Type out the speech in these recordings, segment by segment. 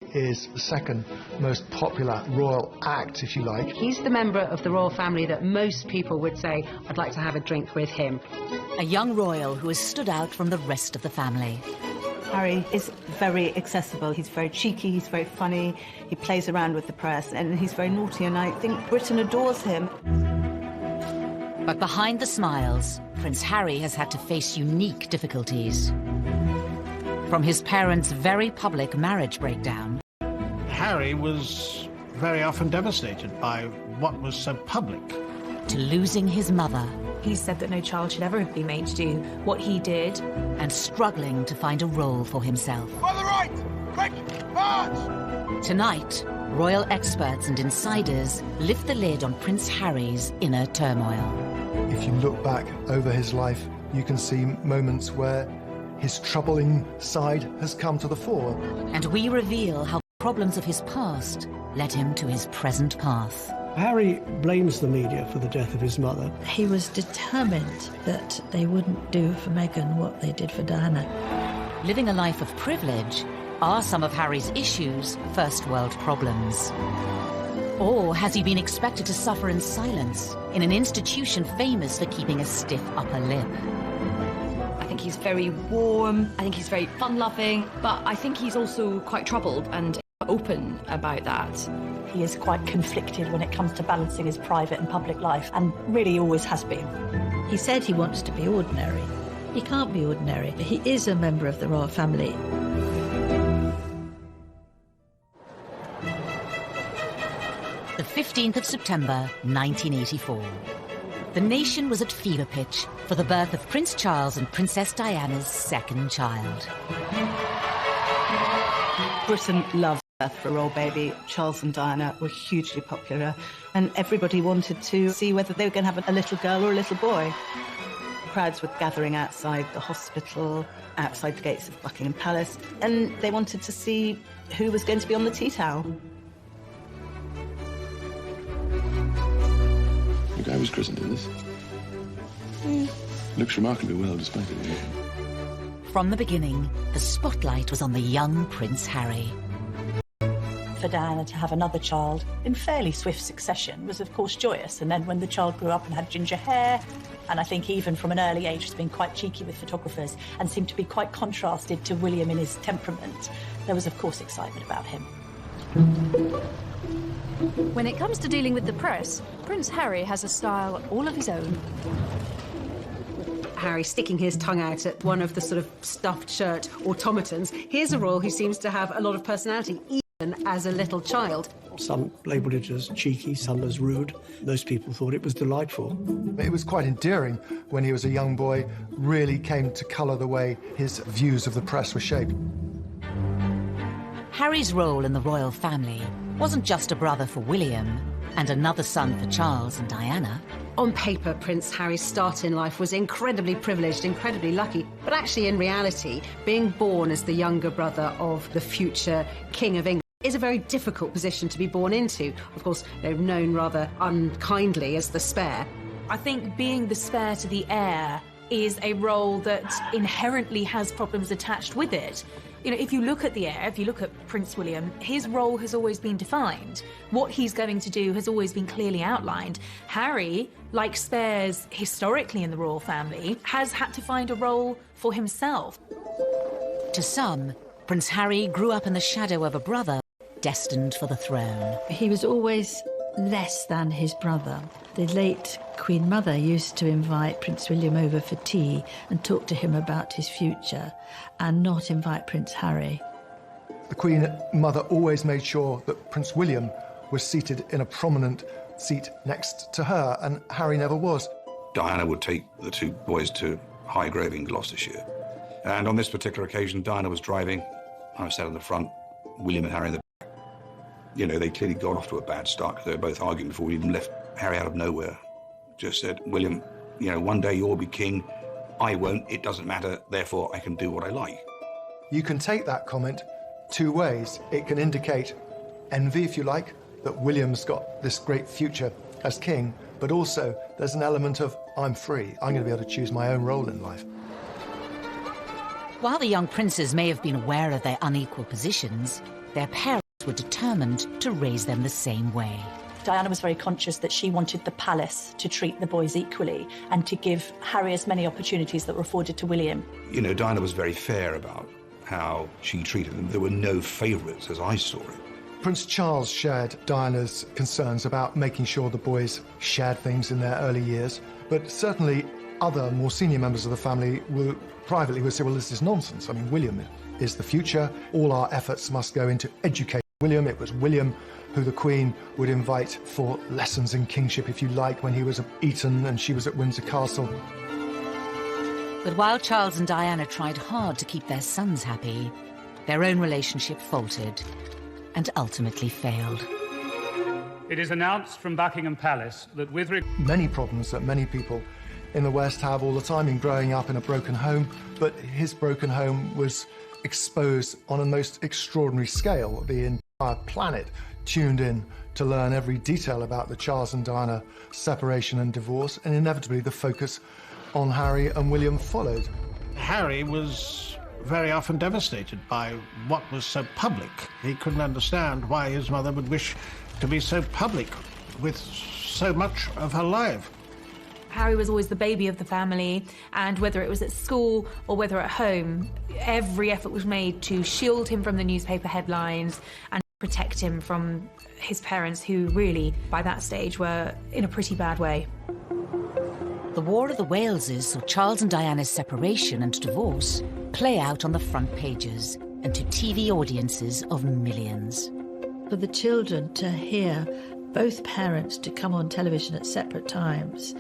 Is the second most popular royal act, if you like. He's the member of the royal family that most people would say, I'd like to have a drink with him. A young royal who has stood out from the rest of the family. Harry is very accessible. He's very cheeky, he's very funny, he plays around with the press, and he's very naughty, and I think Britain adores him. But behind the smiles, Prince Harry has had to face unique difficulties. From his parents' very public marriage breakdown. Harry was very often devastated by what was so public. To losing his mother. He said that no child should ever be made to do what he did. And struggling to find a role for himself. On the right! Quick! March! Tonight, royal experts and insiders lift the lid on Prince Harry's inner turmoil. If you look back over his life, you can see moments where his troubling side has come to the fore. And we reveal how problems of his past led him to his present path. Harry blames the media for the death of his mother. He was determined that they wouldn't do for Meghan what they did for Diana. Living a life of privilege, are some of Harry's issues first world problems? Or has he been expected to suffer in silence in an institution famous for keeping a stiff upper lip? I think he's very warm, I think he's very fun-loving, but I think he's also quite troubled and open about that. He is quite conflicted when it comes to balancing his private and public life, and really always has been. He said he wants to be ordinary. He can't be ordinary. He is a member of the royal family. The 15th of September, 1984. The nation was at fever pitch for the birth of Prince Charles and Princess Diana's second child. Britain loves birth for a royal baby. Charles and Diana were hugely popular, and everybody wanted to see whether they were going to have a little girl or a little boy. Crowds were gathering outside the hospital, outside the gates of Buckingham Palace, and they wanted to see who was going to be on the tea towel. The guy was christened in this. Looks remarkably well despite it. From the beginning, the spotlight was on the young Prince Harry. For Diana to have another child in fairly swift succession was of course joyous, and then when the child grew up and had ginger hair, and I think even from an early age has been quite cheeky with photographers and seemed to be quite contrasted to William in his temperament, there was of course excitement about him. When it comes to dealing with the press, Prince Harry has a style all of his own. Harry sticking his tongue out at one of the sort of stuffed shirt automatons. Here's a royal who seems to have a lot of personality, even as a little child. Some labelled it as cheeky, some as rude. Those people thought it was delightful. It was quite endearing when he was a young boy, really came to colour the way his views of the press were shaped. Harry's role in the royal family wasn't just a brother for William and another son for Charles and Diana. On paper, Prince Harry's start in life was incredibly privileged, incredibly lucky, but actually in reality, being born as the younger brother of the future King of England is a very difficult position to be born into. Of course, they're known rather unkindly as the spare. I think being the spare to the heir is a role that inherently has problems attached with it. You know, if you look at the heir, if you look at Prince William, his role has always been defined. What he's going to do has always been clearly outlined. Harry, like spares historically in the royal family, has had to find a role for himself. To some, Prince Harry grew up in the shadow of a brother destined for the throne. He was always less than his brother. The late Queen Mother used to invite Prince William over for tea and talk to him about his future, and not invite Prince Harry. The Queen Mother always made sure that Prince William was seated in a prominent seat next to her, and Harry never was. Diana would take the two boys to Highgrove in Gloucestershire. And on this particular occasion, Diana was driving, I was sat in the front, William and Harry in the back. You know, they clearly got off to a bad start because they were both arguing before we even left. Harry out of nowhere just said, William, you know, one day you'll be king, I won't, it doesn't matter, therefore I can do what I like. You can take that comment two ways. It can indicate envy, if you like, that William's got this great future as king, but also there's an element of, I'm free, I'm going to be able to choose my own role in life. While the young princes may have been aware of their unequal positions, their parents were determined to raise them the same way. Diana was very conscious that she wanted the palace to treat the boys equally and to give Harry as many opportunities that were afforded to William. You know, Diana was very fair about how she treated them. There were no favourites, as I saw it. Prince Charles shared Diana's concerns about making sure the boys shared things in their early years, but certainly other more senior members of the family privately would say, well, this is nonsense. I mean, William is the future. All our efforts must go into educating William. It was William who the Queen would invite for lessons in kingship, if you like, when he was at Eton and she was at Windsor Castle. But while Charles and Diana tried hard to keep their sons happy, their own relationship faltered and ultimately failed. It is announced from Buckingham Palace that with many problems that many people in the West have all the time in growing up in a broken home, but his broken home was exposed on a most extraordinary scale. The entire planet tuned in to learn every detail about the Charles and Diana separation and divorce, and inevitably the focus on Harry and William followed. Harry was very often devastated by what was so public. He couldn't understand why his mother would wish to be so public with so much of her life. Harry was always the baby of the family, and whether it was at school or whether at home, every effort was made to shield him from the newspaper headlines and protect him from his parents, who really, by that stage, were in a pretty bad way. The War of the Waleses saw Charles and Diana's separation and divorce play out on the front pages and to TV audiences of millions. For the children to hear both parents to come on television at separate times,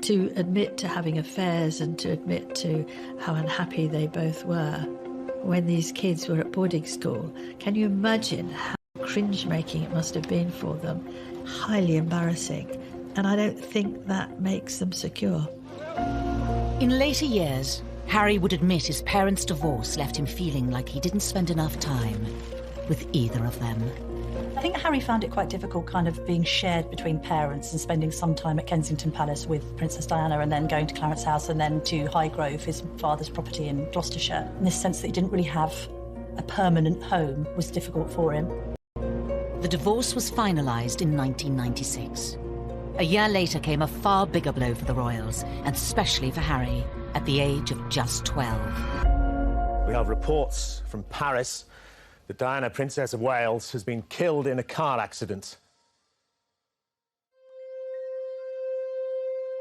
to admit to having affairs and to admit to how unhappy they both were when these kids were at boarding school, can you imagine how cringe-making it must have been for them? Highly embarrassing. And I don't think that makes them secure. In later years, Harry would admit his parents' divorce left him feeling like he didn't spend enough time with either of them. I think Harry found it quite difficult kind of being shared between parents and spending some time at Kensington Palace with Princess Diana and then going to Clarence House and then to Highgrove, his father's property in Gloucestershire. In this sense that he didn't really have a permanent home was difficult for him. The divorce was finalised in 1996. A year later came a far bigger blow for the royals, and especially for Harry, at the age of just 12. We have reports from Paris that Diana, Princess of Wales, has been killed in a car accident.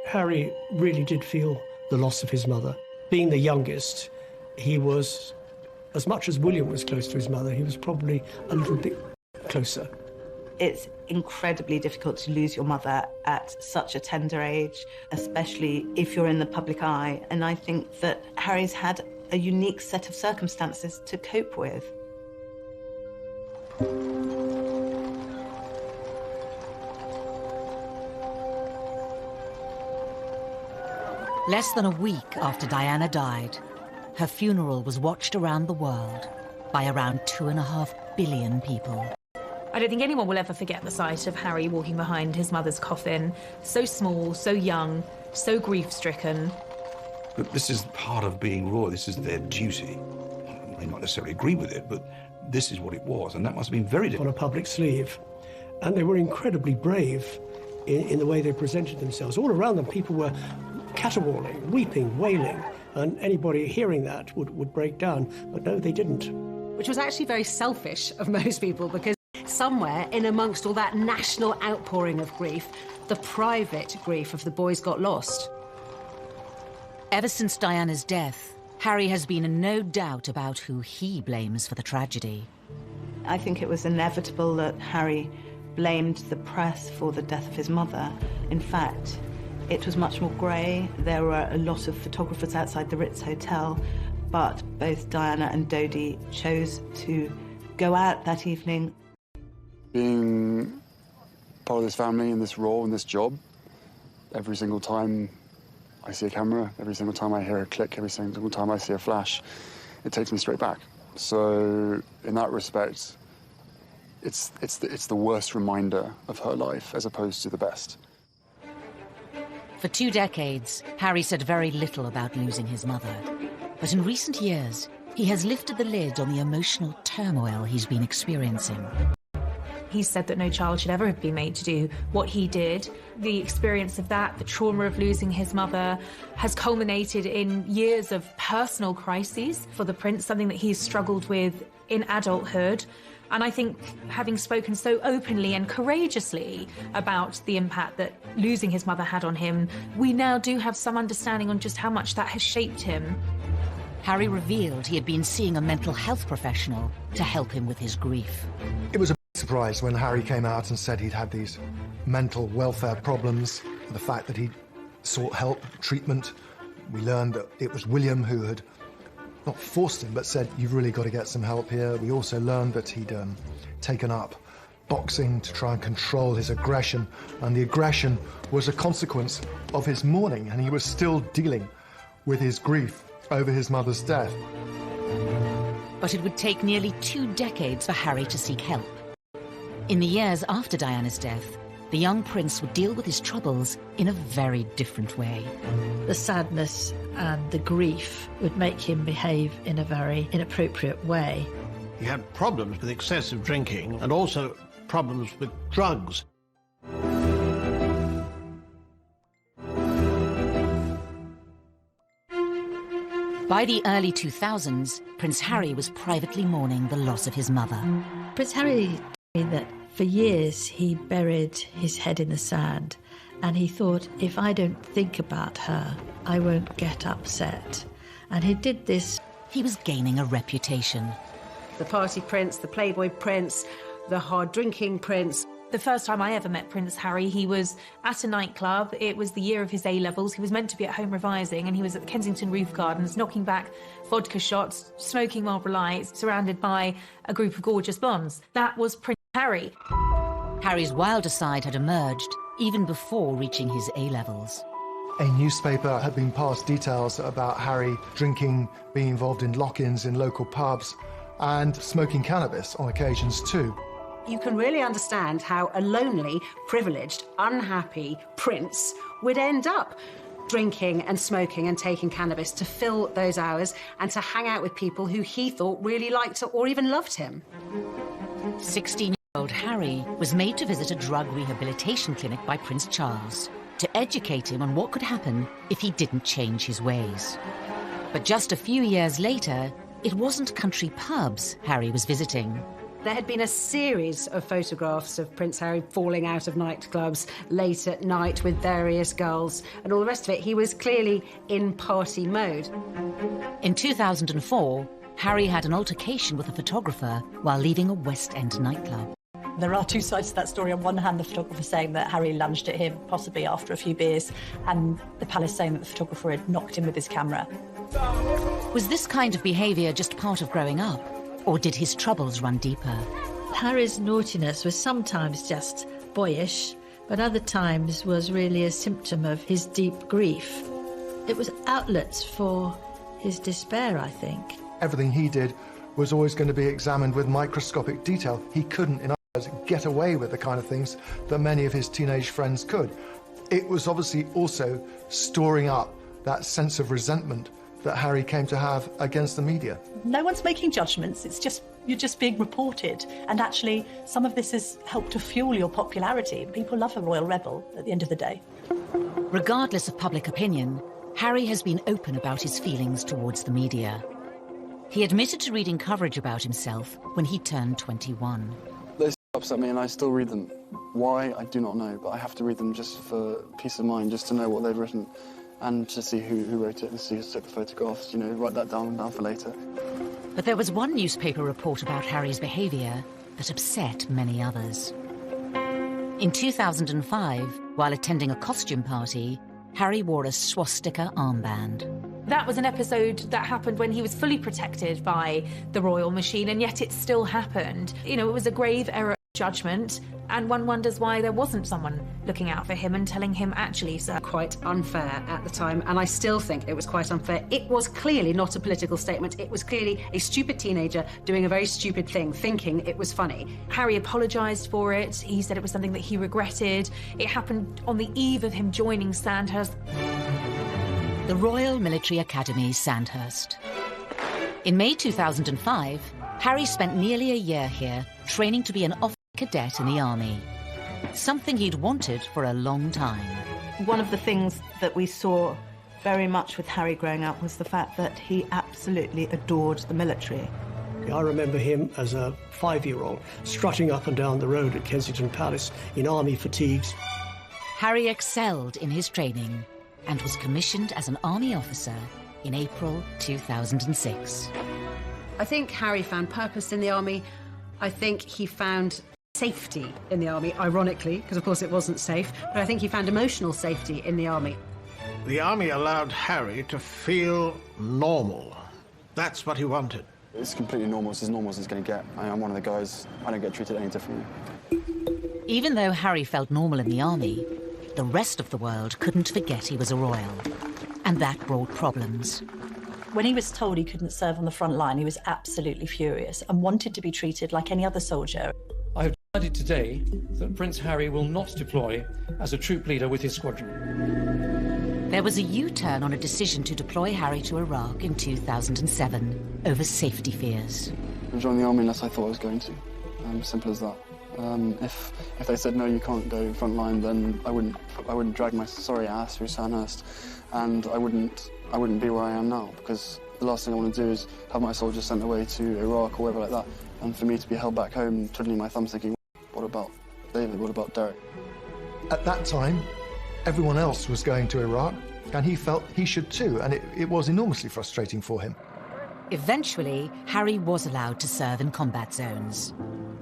Harry really did feel the loss of his mother. Being the youngest, he was, as much as William was close to his mother, he was probably a little bit closer. It's incredibly difficult to lose your mother at such a tender age, especially if you're in the public eye. And I think that Harry's had a unique set of circumstances to cope with. Less than a week after Diana died, her funeral was watched around the world by around 2.5 billion people. I don't think anyone will ever forget the sight of Harry walking behind his mother's coffin, so small, so young, so grief-stricken. But this is part of being royal. This is their duty. I may not necessarily agree with it, but this is what it was, and that must have been very difficult. On a public sleeve. And they were incredibly brave in the way they presented themselves. All around them, people were caterwauling, weeping, wailing, and anybody hearing that would break down. But no, they didn't. Which was actually very selfish of most people, because somewhere in amongst all that national outpouring of grief, the private grief of the boys got lost. Ever since Diana's death, Harry has been in no doubt about who he blames for the tragedy. I think it was inevitable that Harry blamed the press for the death of his mother. In fact, it was much more grey. There were a lot of photographers outside the Ritz Hotel, but both Diana and Dodi chose to go out that evening. Being part of this family and this role and this job, every single time I see a camera, every single time I hear a click, every single time I see a flash, it takes me straight back. So in that respect, it's the worst reminder of her life as opposed to the best. For 2 decades, Harry said very little about losing his mother. But in recent years, he has lifted the lid on the emotional turmoil he's been experiencing. He said that no child should ever have been made to do what he did. The experience of that, the trauma of losing his mother, has culminated in years of personal crises for the prince, something that he's struggled with in adulthood. And I think having spoken so openly and courageously about the impact that losing his mother had on him, we now do have some understanding on just how much that has shaped him. Harry revealed he had been seeing a mental health professional to help him with his grief. It was a big surprise when Harry came out and said he'd had these mental welfare problems, the fact that he'd sought help, treatment. We learned that it was William who had not forced him, but said, you've really got to get some help here. We also learned that he'd taken up boxing to try and control his aggression, and the aggression was a consequence of his mourning, and he was still dealing with his grief over his mother's death. But it would take nearly 2 decades for Harry to seek help. In the years after Diana's death, the young prince would deal with his troubles in a very different way. The sadness and the grief would make him behave in a very inappropriate way. He had problems with excessive drinking and also problems with drugs. By the early 2000s, Prince Harry was privately mourning the loss of his mother. Prince Harry told me that for years he buried his head in the sand, and he thought, if I don't think about her, I won't get upset. And he did this. He was gaining a reputation. The party prince, the Playboy prince, the hard-drinking prince. The first time I ever met Prince Harry, he was at a nightclub. It was the year of his A-levels. He was meant to be at home revising, and he was at the Kensington Roof Gardens, knocking back vodka shots, smoking Marlboro Lights, surrounded by a group of gorgeous blondes. That was Prince Harry. Harry's wilder side had emerged even before reaching his A-levels. A newspaper had been passed details about Harry drinking, being involved in lock-ins in local pubs, and smoking cannabis on occasions too. You can really understand how a lonely, privileged, unhappy prince would end up drinking and smoking and taking cannabis to fill those hours and to hang out with people who he thought really liked or even loved him. 16-year-old Harry was made to visit a drug rehabilitation clinic by Prince Charles to educate him on what could happen if he didn't change his ways. But just a few years later, it wasn't country pubs Harry was visiting. There had been a series of photographs of Prince Harry falling out of nightclubs late at night with various girls and all the rest of it. He was clearly in party mode. In 2004, Harry had an altercation with a photographer while leaving a West End nightclub. There are two sides to that story. On one hand, the photographer saying that Harry lunged at him, possibly after a few beers, and the palace saying that the photographer had knocked him with his camera. Was this kind of behaviour just part of growing up? Or did his troubles run deeper? Harry's naughtiness was sometimes just boyish, but other times was really a symptom of his deep grief. It was outlets for his despair, I think. Everything he did was always going to be examined with microscopic detail. He couldn't, in other words, get away with the kind of things that many of his teenage friends could. It was obviously also storing up that sense of resentment that Harry came to have against the media. No one's making judgments, you're just being reported. And actually, some of this has helped to fuel your popularity. People love a royal rebel at the end of the day. Regardless of public opinion, Harry has been open about his feelings towards the media. He admitted to reading coverage about himself when he turned 21. They upset me and I still read them. Why, I do not know, but I have to read them just for peace of mind, just to know what they've written. And to see who wrote it and see who took the photographs, you know, write that down for later. But there was one newspaper report about Harry's behaviour that upset many others. In 2005, while attending a costume party, Harry wore a swastika armband. That was an episode that happened when he was fully protected by the royal machine, and yet it still happened. You know, it was a grave error of judgment, and one wonders why there wasn't someone looking out for him and telling him, actually, sir. Quite unfair at the time, and I still think it was quite unfair. It was clearly not a political statement. It was clearly a stupid teenager doing a very stupid thing, thinking it was funny. Harry apologised for it. He said it was something that he regretted. It happened on the eve of him joining Sandhurst. The Royal Military Academy, Sandhurst. In May 2005, Harry spent nearly a year here, training to be an officer cadet in the army. Something he'd wanted for a long time. One of the things that we saw very much with Harry growing up was the fact that he absolutely adored the military. I remember him as a 5-year-old strutting up and down the road at Kensington Palace in army fatigues. Harry excelled in his training and was commissioned as an army officer in April 2006. I think Harry found purpose in the army. I think he found safety in the army, ironically, because of course it wasn't safe, but I think he found emotional safety in the army. The army allowed Harry to feel normal. That's what he wanted. It's completely normal. It's as normal as it's going to get. I'm one of the guys. I don't get treated any differently. Even though Harry felt normal in the army, the rest of the world couldn't forget he was a royal. And that brought problems. When he was told he couldn't serve on the front line, he was absolutely furious and wanted to be treated like any other soldier. I have decided today that Prince Harry will not deploy as a troop leader with his squadron. There was a U-turn on a decision to deploy Harry to Iraq in 2007 over safety fears. I joined the army unless I thought I was going to. Simple as that. If they said no, you can't go front line, then I wouldn't drag my sorry ass through Sandhurst, and I wouldn't be where I am now, because the last thing I want to do is have my soldiers sent away to Iraq or wherever like that, and for me to be held back home twiddling my thumbs thinking, what about David, what about Derek? At that time, everyone else was going to Iraq, and he felt he should too, and it was enormously frustrating for him. Eventually, Harry was allowed to serve in combat zones.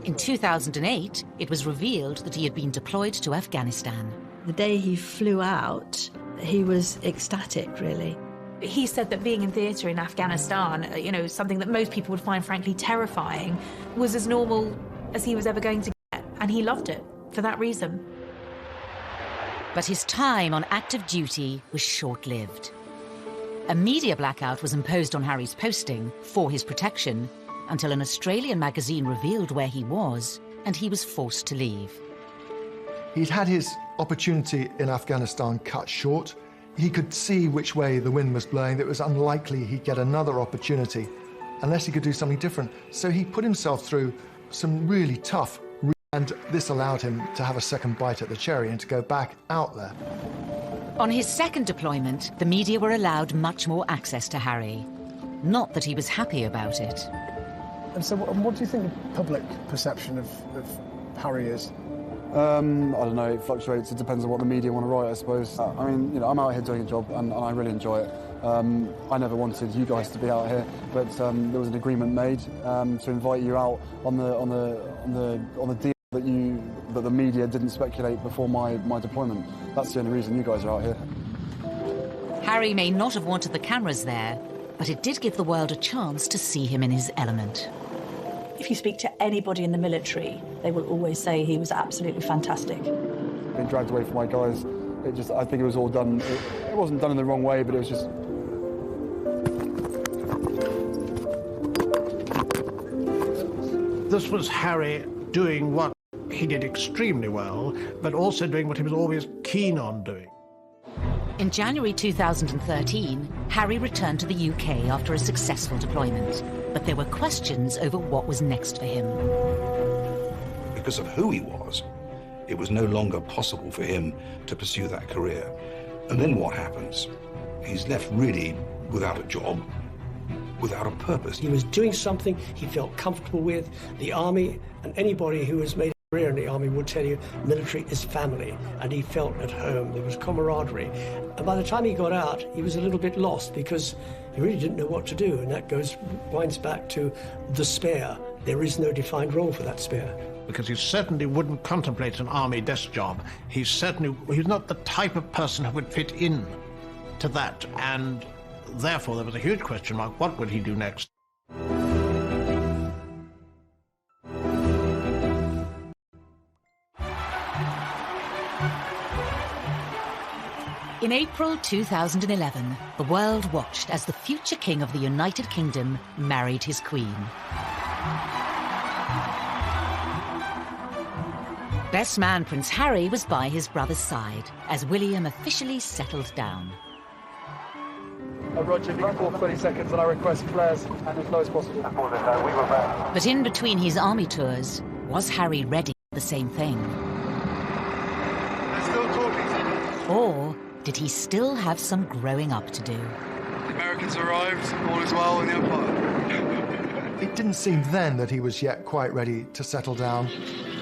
In 2008, it was revealed that he had been deployed to Afghanistan. The day he flew out, he was ecstatic, really. He said that being in theatre in Afghanistan, something that most people would find frankly terrifying, was as normal as he was ever going to get, and he loved it for that reason. But his time on active duty was short-lived. A media blackout was imposed on Harry's posting for his protection until an Australian magazine revealed where he was, and he was forced to leave. He'd had his opportunity in Afghanistan cut short. He could see which way the wind was blowing. It was unlikely he'd get another opportunity unless he could do something different. So he put himself through some really tough, and this allowed him to have a second bite at the cherry and to go back out there. On his second deployment, the media were allowed much more access to Harry. Not that he was happy about it. And so what do you think the public perception of Harry is? I don't know, it fluctuates. It depends on what the media want to write, I suppose. I'm out here doing a job and I really enjoy it. I never wanted you guys to be out here, but there was an agreement made to invite you out on the deal that the media didn't speculate before my deployment. That's the only reason you guys are out here. Harry may not have wanted the cameras there, but it did give the world a chance to see him in his element. If you speak to anybody in the military, they will always say he was absolutely fantastic. Being dragged away from my guys, I think it was all done. It wasn't done in the wrong way, but it was just. This was Harry doing what he did extremely well, but also doing what he was always keen on doing. In January 2013, Harry returned to the UK after a successful deployment, but there were questions over what was next for him. Because of who he was, it was no longer possible for him to pursue that career. And then what happens? He's left really without a job, without a purpose. He was doing something he felt comfortable with. The army, and anybody who has made a career in the army would tell you military is family, and he felt at home. There was camaraderie. And by the time he got out, he was a little bit lost because he really didn't know what to do, and that winds back to the spare. There is no defined role for that spare. Because he certainly wouldn't contemplate an army desk job. He's not the type of person who would fit in to that, and therefore there was a huge question mark, what would he do next? In April 2011, the world watched as the future king of the United Kingdom married his queen. Best man Prince Harry was by his brother's side as William officially settled down. Roger, if you can call 20 seconds and I request flares and as low as possible. But in between his army tours, was Harry ready for the same thing? They're still talking. Or did he still have some growing up to do? The Americans arrived, all is well in the Empire. It didn't seem then that he was yet quite ready to settle down.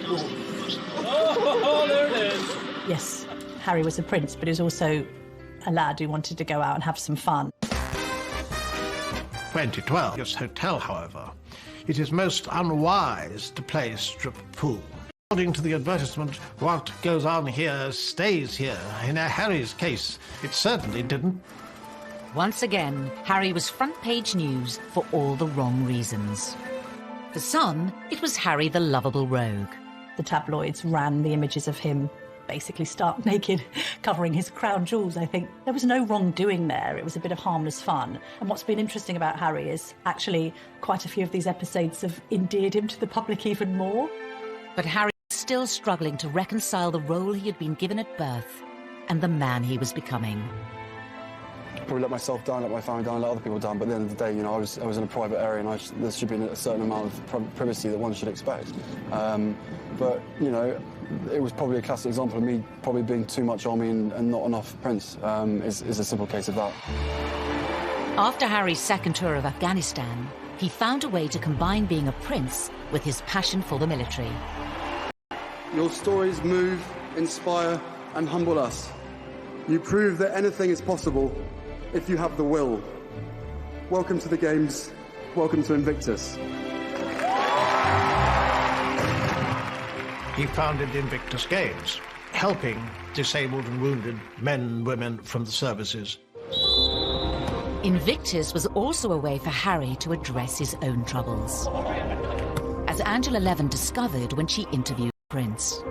Oh, there it is. Yes, Harry was a prince, but he was also a lad who wanted to go out and have some fun. 2012. This hotel, however, it is most unwise to play strip pool. According to the advertisement, what goes on here stays here. In Harry's case, it certainly didn't. Once again, Harry was front-page news for all the wrong reasons. For some, it was Harry the lovable rogue. The tabloids ran the images of him basically stark naked, covering his crown jewels, I think. There was no wrongdoing there. It was a bit of harmless fun. And what's been interesting about Harry is actually quite a few of these episodes have endeared him to the public even more. But Harry was still struggling to reconcile the role he had been given at birth and the man he was becoming. Probably let myself down, let my family down, let other people down, but at the end of the day, you know, I was in a private area and there should be a certain amount of privacy that one should expect. But, you know, it was probably a classic example of me probably being too much army and not enough prince, is a simple case of that. After Harry's second tour of Afghanistan, he found a way to combine being a prince with his passion for the military. Your stories move, inspire and humble us. You prove that anything is possible if you have the will. Welcome to the Games. Welcome to Invictus. He founded Invictus Games, helping disabled and wounded men and women from the services. Invictus was also a way for Harry to address his own troubles, as Angela Levin discovered when she interviewed Prince.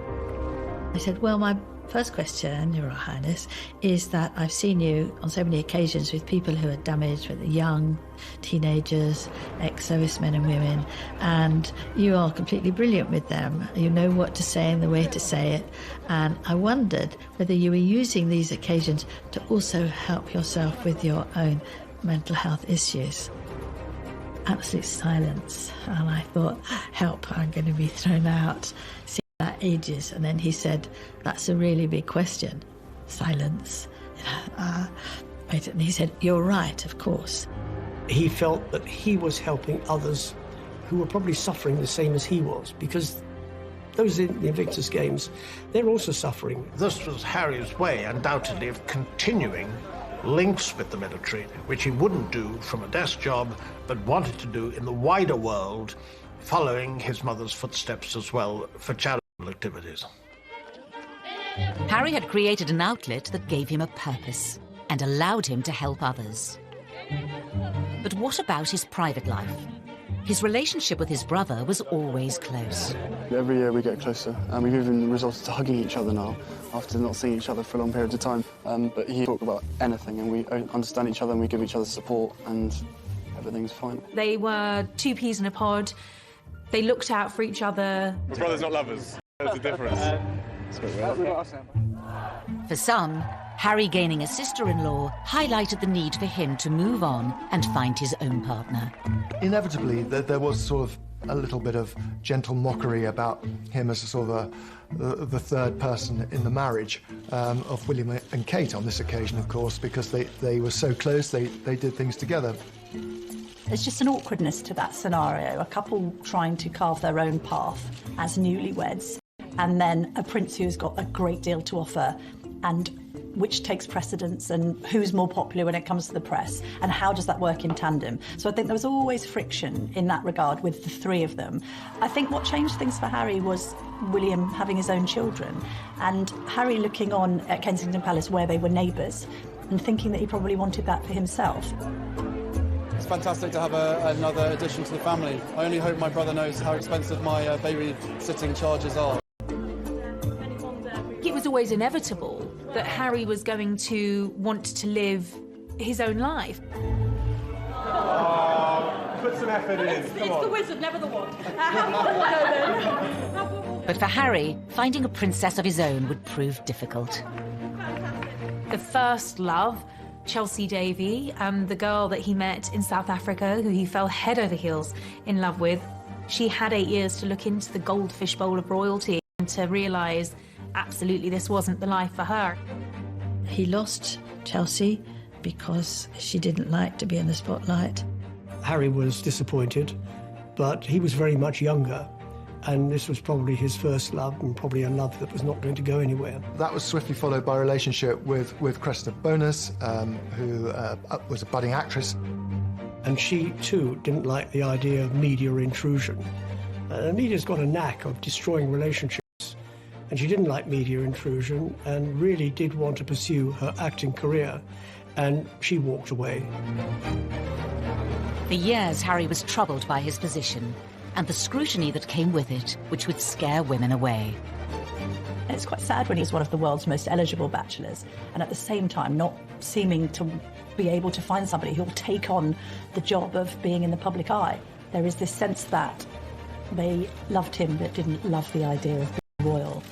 I said, well, my first question, Your Highness, is that I've seen you on so many occasions with people who are damaged, with young teenagers, ex-servicemen and women, and you are completely brilliant with them. You know what to say and the way to say it. And I wondered whether you were using these occasions to also help yourself with your own mental health issues. Absolute silence. And I thought, help, I'm going to be thrown out. Ages. And then he said, that's a really big question. Silence. And he said, you're right, of course. He felt that he was helping others who were probably suffering the same as he was, because those in the Invictus Games, they're also suffering. This was Harry's way, undoubtedly, of continuing links with the military, which he wouldn't do from a desk job, but wanted to do in the wider world, following his mother's footsteps as well for charitable activities. Harry had created an outlet that gave him a purpose and allowed him to help others. But what about his private life? His relationship with his brother was always close. Every year we get closer, and we've even resorted to hugging each other now, after not seeing each other for long periods of time. But he talked about anything, and we understand each other, and we give each other support, and everything's fine. They were two peas in a pod. They looked out for each other. We're brothers, not lovers. There's a difference. For some, Harry gaining a sister-in-law highlighted the need for him to move on and find his own partner. Inevitably, there was sort of a little bit of gentle mockery about him as a sort of the third person in the marriage of William and Kate on this occasion, of course, because they were so close, they did things together. There's just an awkwardness to that scenario, a couple trying to carve their own path as newlyweds, and then a prince who's got a great deal to offer, and which takes precedence, and who's more popular when it comes to the press, and how does that work in tandem? So I think there was always friction in that regard with the three of them. I think what changed things for Harry was William having his own children, and Harry looking on at Kensington Palace where they were neighbours, and thinking that he probably wanted that for himself. It's fantastic to have another addition to the family. I only hope my brother knows how expensive my babysitting charges are. It was always inevitable that Harry was going to want to live his own life. Put some effort in. It's the wizard, never the wand. But for Harry, finding a princess of his own would prove difficult. The first love Chelsea Davy, the girl that he met in South Africa, who he fell head over heels in love with, she had 8 years to look into the goldfish bowl of royalty and to realise absolutely this wasn't the life for her. He lost Chelsea because she didn't like to be in the spotlight. Harry was disappointed, but he was very much younger, and this was probably his first love, and probably a love that was not going to go anywhere. That was swiftly followed by a relationship with Cressida Bonus, who was a budding actress. And she, too, didn't like the idea of media intrusion. Media's got a knack of destroying relationships, and she didn't like media intrusion and really did want to pursue her acting career, and she walked away. For years, Harry was troubled by his position and the scrutiny that came with it, which would scare women away. It's quite sad when he's one of the world's most eligible bachelors, and at the same time not seeming to be able to find somebody who will take on the job of being in the public eye. There is this sense that they loved him but didn't love the idea of being royal.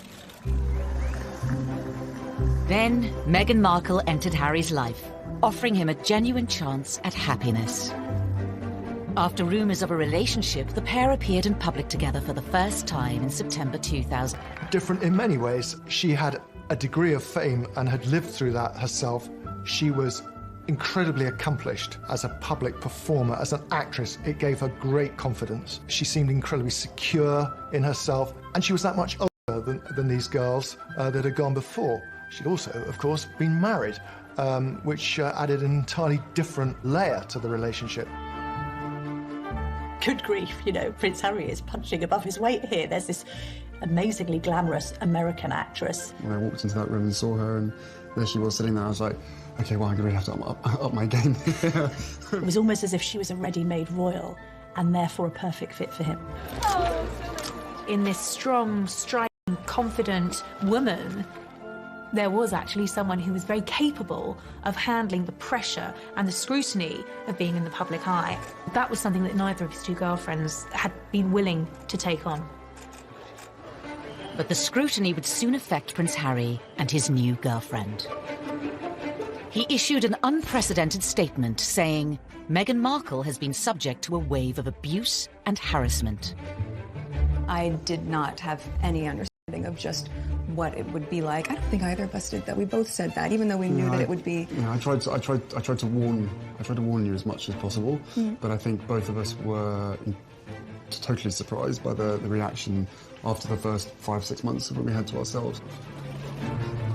Then Meghan Markle entered Harry's life, offering him a genuine chance at happiness. After rumours of a relationship, the pair appeared in public together for the first time in September 2000. Different in many ways. She had a degree of fame and had lived through that herself. She was incredibly accomplished as a public performer, as an actress. It gave her great confidence. She seemed incredibly secure in herself, and she was that much older than these girls that had gone before. She'd also, of course, been married, which added an entirely different layer to the relationship. Good grief, you know, Prince Harry is punching above his weight here. There's this amazingly glamorous American actress. When I walked into that room and saw her, and there she was sitting there, I was like, OK, well, I'm going to have to up my game. It was almost as if she was a ready-made royal, and therefore a perfect fit for him. In this strong, striking, confident woman, there was actually someone who was very capable of handling the pressure and the scrutiny of being in the public eye. That was something that neither of his two girlfriends had been willing to take on. But the scrutiny would soon affect Prince Harry and his new girlfriend. He issued an unprecedented statement saying, Meghan Markle has been subject to a wave of abuse and harassment. I did not have any understanding of just what it would be like. I don't think either of us did that. We both said that, even though we knew that it would be. Yeah, I tried to warn you as much as possible, but I think both of us were totally surprised by the reaction after the first 5-6 months when we had to ourselves.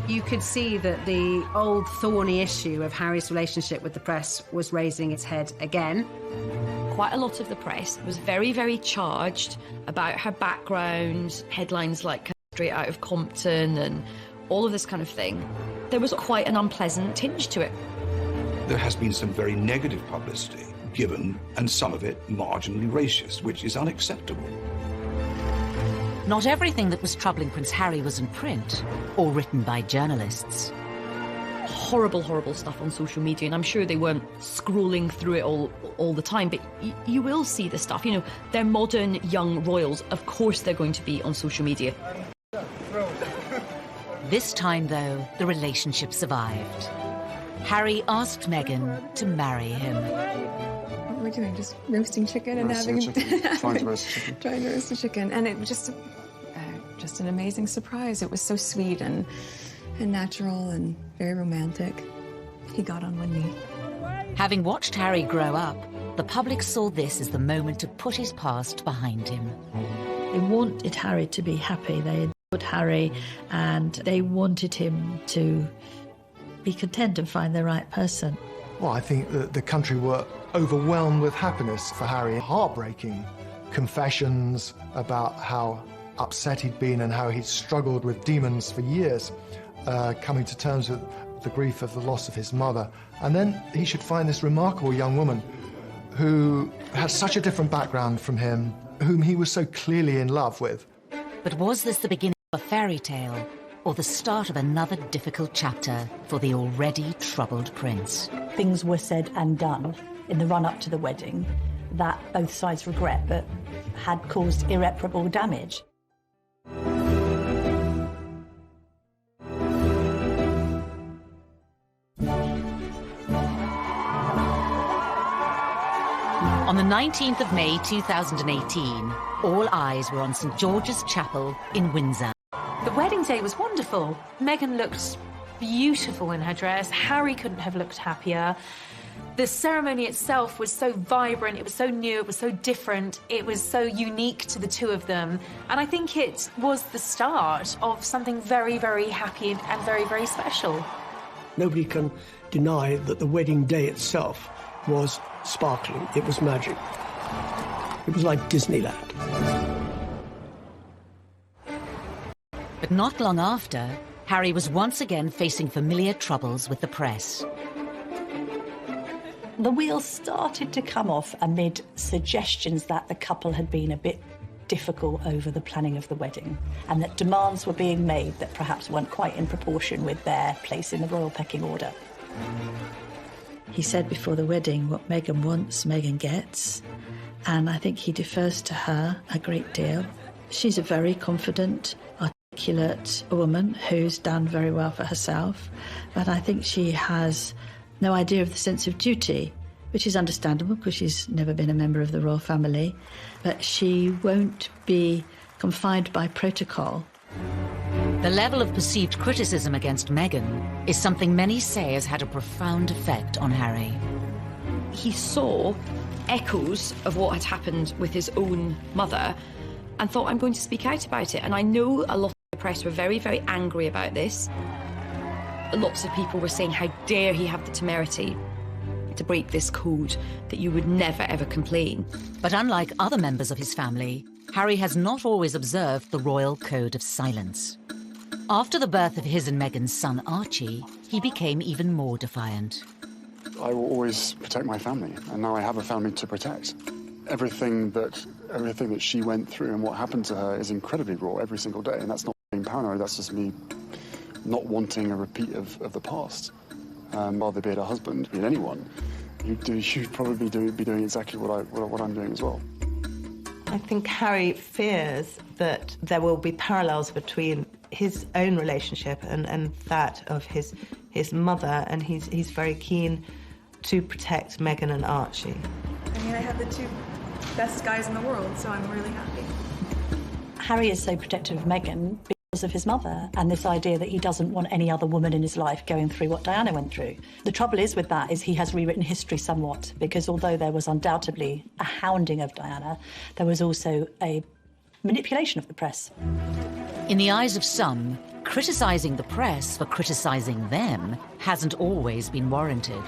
You could see that the old thorny issue of Harry's relationship with the press was raising its head again. Quite a lot of the press was very, very charged about her background, headlines like straight out of Compton and all of this kind of thing. There was quite an unpleasant tinge to it. There has been some very negative publicity given, and some of it marginally racist, which is unacceptable. Not everything that was troubling Prince Harry was in print or written by journalists. Horrible, horrible stuff on social media, and I'm sure they weren't scrolling through it all the time, but you will see the stuff. You know, they're modern young royals. Of course they're going to be on social media. This time, though, the relationship survived. Harry asked Meghan to marry him. What are we doing? Just roasting chicken and having... Trying to roast chicken. Trying to roast the chicken. And it was just an amazing surprise. It was so sweet and natural and very romantic. He got on one knee. Having watched Harry grow up, the public saw this as the moment to put his past behind him. They wanted Harry to be happy. They adored Harry, and they wanted him to be content and find the right person. Well, I think that the country were overwhelmed with happiness for Harry. Heartbreaking confessions about how upset he'd been and how he'd struggled with demons for years, coming to terms with the grief of the loss of his mother. And then he should find this remarkable young woman who had such a different background from him, whom he was so clearly in love with. But was this the beginning of a fairy tale, or the start of another difficult chapter for the already troubled prince? Things were said and done in the run-up to the wedding that both sides regret, but had caused irreparable damage. On the 19th of May 2018, all eyes were on St George's Chapel in Windsor. The wedding day was wonderful. Meghan looked beautiful in her dress. Harry couldn't have looked happier. The ceremony itself was so vibrant, it was so new, it was so different, it was so unique to the two of them. And I think it was the start of something very, very happy and very, very special. Nobody can deny that the wedding day itself was sparkling. It was magic. It was like Disneyland. But not long after, Harry was once again facing familiar troubles with the press. The wheels started to come off amid suggestions that the couple had been a bit difficult over the planning of the wedding, and that demands were being made that perhaps weren't quite in proportion with their place in the royal pecking order. He said before the wedding, what Meghan wants, Meghan gets. And I think he defers to her a great deal. She's a very confident, articulate woman who's done very well for herself. But I think she has no idea of the sense of duty, which is understandable because she's never been a member of the royal family. But she won't be confined by protocol. The level of perceived criticism against Meghan is something many say has had a profound effect on Harry. He saw echoes of what had happened with his own mother and thought, I'm going to speak out about it. And I know a lot of the press were very, very angry about this. Lots of people were saying, how dare he have the temerity to break this code, that you would never, ever complain. But unlike other members of his family, Harry has not always observed the royal code of silence. After the birth of his and Meghan's son Archie, he became even more defiant. I will always protect my family, and now I have a family to protect. Everything that she went through and what happened to her is incredibly raw every single day, and that's not being paranoid, that's just me not wanting a repeat of the past. Rather be it a husband, be it anyone, you'd probably be doing exactly what I'm doing as well. I think Harry fears that there will be parallels between his own relationship and that of his mother, and he's very keen to protect Meghan and Archie. I mean, I have the two best guys in the world, so I'm really happy. Harry is so protective of Meghan because of his mother and this idea that he doesn't want any other woman in his life going through what Diana went through. The trouble is with that is he has rewritten history somewhat, because although there was undoubtedly a hounding of Diana, there was also a manipulation of the press. In the eyes of some, criticising the press for criticising them hasn't always been warranted.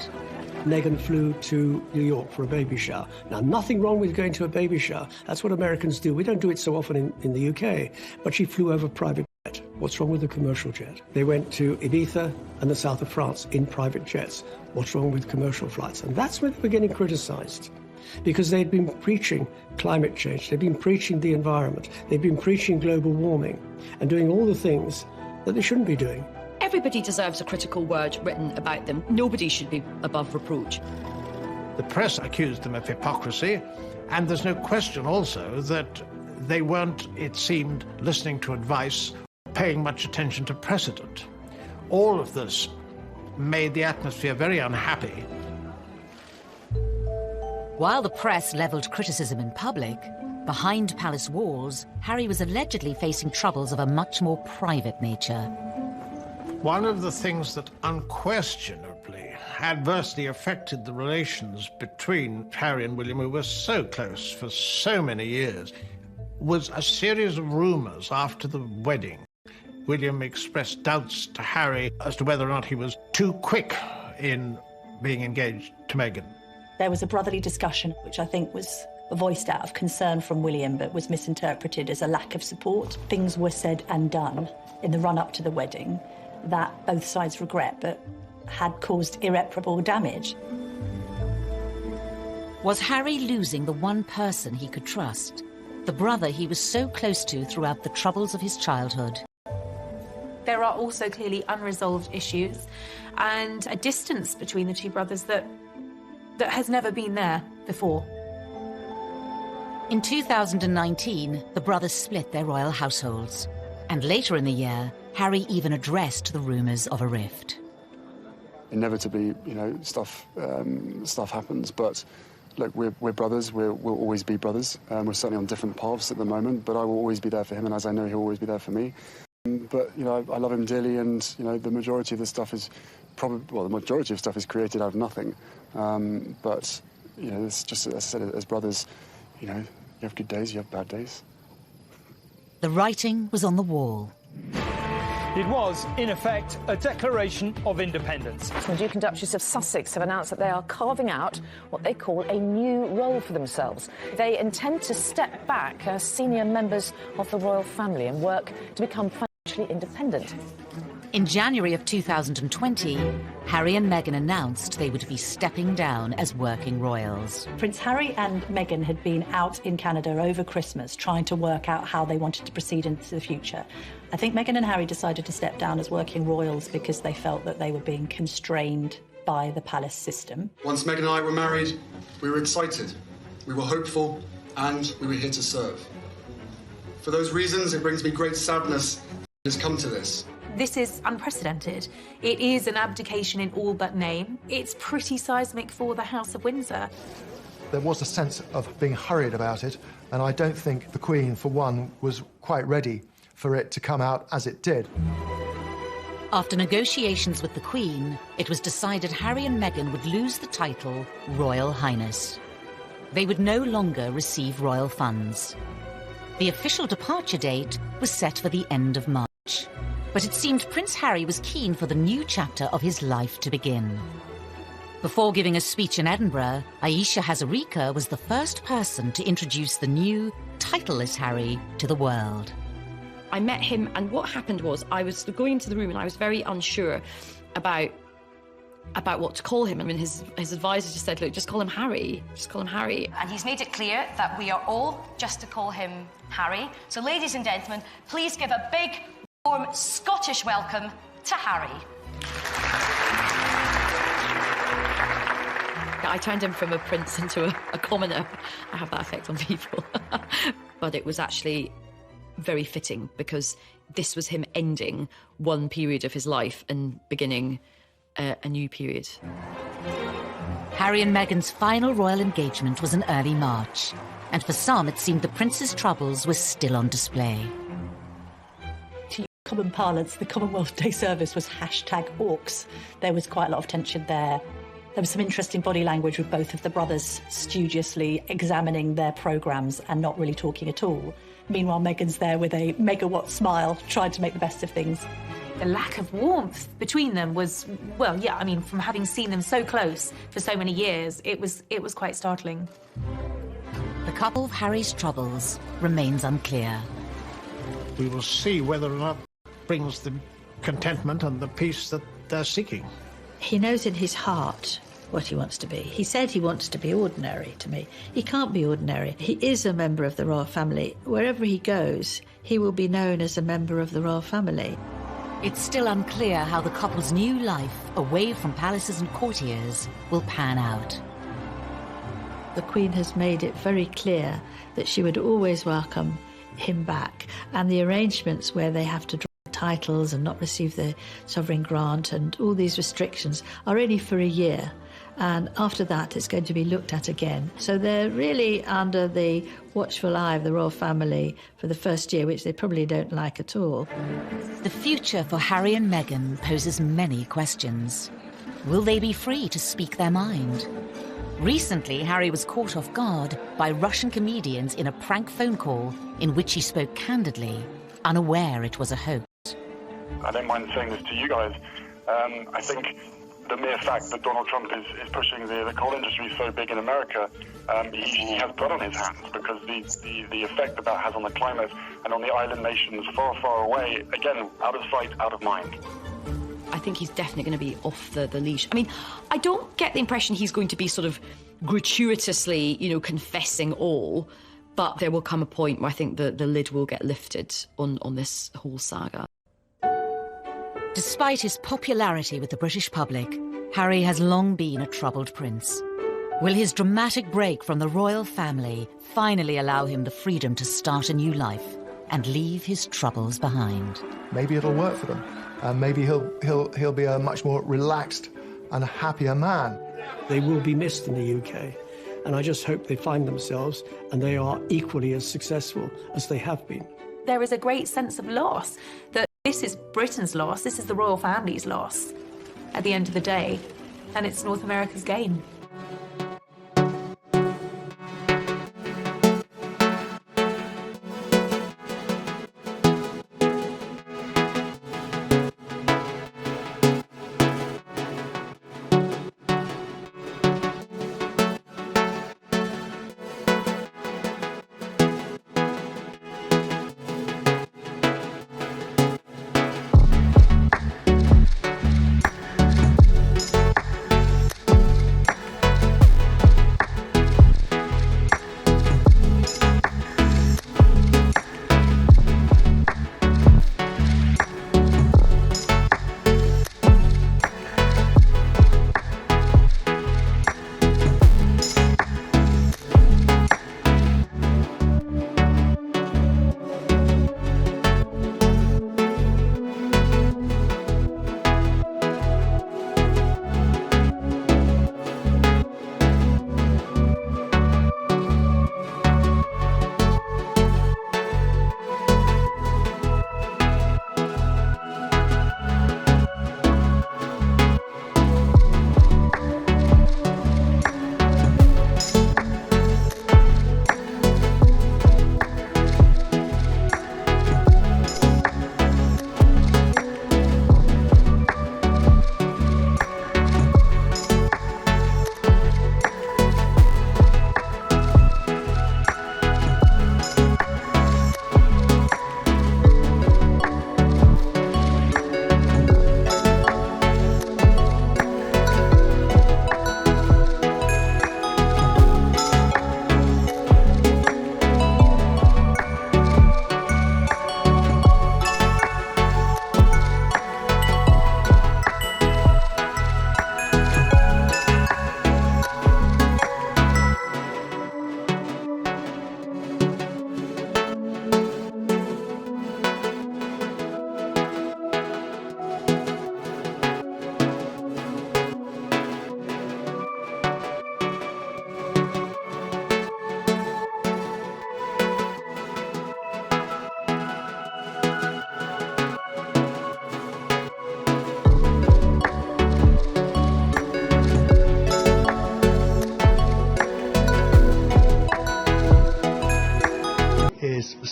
Meghan flew to New York for a baby shower. Now, nothing wrong with going to a baby shower. That's what Americans do. We don't do it so often in the UK. But she flew over private jet. What's wrong with the commercial jet? They went to Ibiza and the south of France in private jets. What's wrong with commercial flights? And that's when they were getting criticised, because they'd been preaching climate change, they'd been preaching the environment, they'd been preaching global warming and doing all the things that they shouldn't be doing. Everybody deserves a critical word written about them. Nobody should be above reproach. The press accused them of hypocrisy, and there's no question also that they weren't, it seemed, listening to advice, paying much attention to precedent. All of this made the atmosphere very unhappy. While the press levelled criticism in public, behind palace walls, Harry was allegedly facing troubles of a much more private nature. One of the things that unquestionably adversely affected the relations between Harry and William, who were so close for so many years, was a series of rumours after the wedding. William expressed doubts to Harry as to whether or not he was too quick in being engaged to Meghan. There was a brotherly discussion, which I think was voiced out of concern from William, but was misinterpreted as a lack of support. Things were said and done in the run-up to the wedding that both sides regret, but had caused irreparable damage. Was Harry losing the one person he could trust? The brother he was so close to throughout the troubles of his childhood? There are also clearly unresolved issues and a distance between the two brothers that has never been there before. In 2019, the brothers split their royal households. And later in the year, Harry even addressed the rumours of a rift. Inevitably, stuff happens, but look, we're brothers. We'll always be brothers. We're certainly on different paths at the moment, but I will always be there for him, and as I know, he'll always be there for me. But, you know, I love him dearly, and, you know, the majority of the stuff is the majority of stuff is created out of nothing. But, you know, it's just, as I said, as brothers, you know, you have good days, you have bad days. The writing was on the wall. It was, in effect, a declaration of independence. The Duke and Duchess of Sussex have announced that they are carving out what they call a new role for themselves. They intend to step back as senior members of the royal family and work to become financially independent. In January of 2020, Harry and Meghan announced they would be stepping down as working royals. Prince Harry and Meghan had been out in Canada over Christmas trying to work out how they wanted to proceed into the future. I think Meghan and Harry decided to step down as working royals because they felt that they were being constrained by the palace system. Once Meghan and I were married, we were excited, we were hopeful, and we were here to serve. For those reasons, it brings me great sadness that it has come to this. This is unprecedented. It is an abdication in all but name. It's pretty seismic for the House of Windsor. There was a sense of being hurried about it, and I don't think the Queen, for one, was quite ready for it to come out as it did. After negotiations with the Queen, it was decided Harry and Meghan would lose the title Royal Highness. They would no longer receive royal funds. The official departure date was set for the end of March. But it seemed Prince Harry was keen for the new chapter of his life to begin. Before giving a speech in Edinburgh, Ayesha Hazarika was the first person to introduce the new, titleless Harry to the world. I met him, and what happened was I was going into the room and I was very unsure about what to call him. I mean, his advisor just said, look, just call him Harry. Just call him Harry. And he's made it clear that we are all just to call him Harry. So, ladies and gentlemen, please give a big, warm Scottish welcome to Harry. I turned him from a prince into a commoner. I have that effect on people. But it was actually very fitting because this was him ending one period of his life and beginning a new period. Harry and Meghan's final royal engagement was in early March, and for some it seemed the prince's troubles were still on display. To common parlance, the Commonwealth Day service was #Orcs. There was quite a lot of tension there. There was some interesting body language with both of the brothers studiously examining their programmes and not really talking at all. Meanwhile, Meghan's there with a megawatt smile, trying to make the best of things. The lack of warmth between them was, well, yeah, I mean, from having seen them so close for so many years, it was quite startling. The couple of Harry's troubles remains unclear. We will see whether or not it brings the contentment and the peace that they're seeking. He knows in his heart what he wants to be. He said he wants to be ordinary to me. He can't be ordinary. He is a member of the royal family. Wherever he goes, he will be known as a member of the royal family. It's still unclear how the couple's new life, away from palaces and courtiers, will pan out. The Queen has made it very clear that she would always welcome him back, and the arrangements where they have to drop titles and not receive the sovereign grant and all these restrictions are only for a year, and after that it's going to be looked at again. So they're really under the watchful eye of the royal family for the first year, which they probably don't like at all. The future for Harry and Meghan poses many questions. Will they be free to speak their mind? Recently, Harry was caught off guard by Russian comedians in a prank phone call in which he spoke candidly, unaware it was a hoax. I don't mind saying this to you guys. I think the mere fact that Donald Trump is pushing the coal industry so big in America, he has blood on his hands, because the effect that has on the climate and on the island nations far, far away, again, out of sight, out of mind. I think he's definitely going to be off the leash. I mean, I don't get the impression he's going to be sort of gratuitously, confessing all, but there will come a point where I think the lid will get lifted on this whole saga. Despite his popularity with the British public, Harry has long been a troubled prince. Will his dramatic break from the royal family finally allow him the freedom to start a new life and leave his troubles behind? Maybe it'll work for them. Maybe he'll be a much more relaxed and happier man. They will be missed in the UK. And I just hope they find themselves and they are equally as successful as they have been. There is a great sense of loss, that this is Britain's loss, this is the royal family's loss at the end of the day, and it's North America's gain.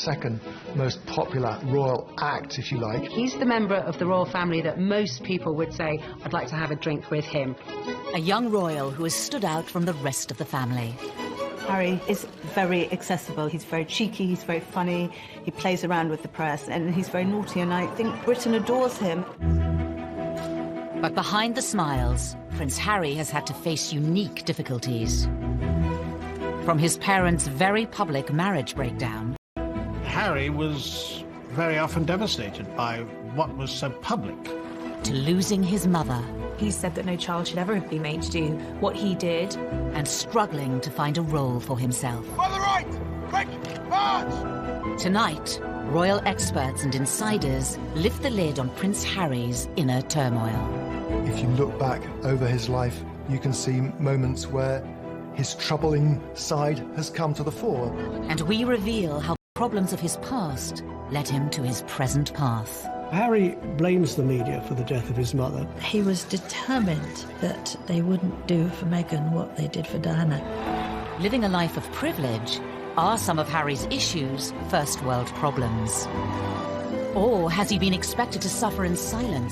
second most popular royal act, if you like. He's the member of the royal family that most people would say, I'd like to have a drink with him. A young royal who has stood out from the rest of the family. Harry is very accessible. He's very cheeky, he's very funny, he plays around with the press, and he's very naughty, and I think Britain adores him. But behind the smiles, Prince Harry has had to face unique difficulties. From his parents' very public marriage breakdown. Harry was very often devastated by what was so public. To losing his mother. He said that no child should ever be made to do what he did. And struggling to find a role for himself. On the right! Quick! March! Tonight, royal experts and insiders lift the lid on Prince Harry's inner turmoil. If you look back over his life, you can see moments where his troubling side has come to the fore. And we reveal how problems of his past led him to his present path. Harry blames the media for the death of his mother. He was determined that they wouldn't do for Meghan what they did for Diana. Living a life of privilege, are some of Harry's issues first world problems? Or has he been expected to suffer in silence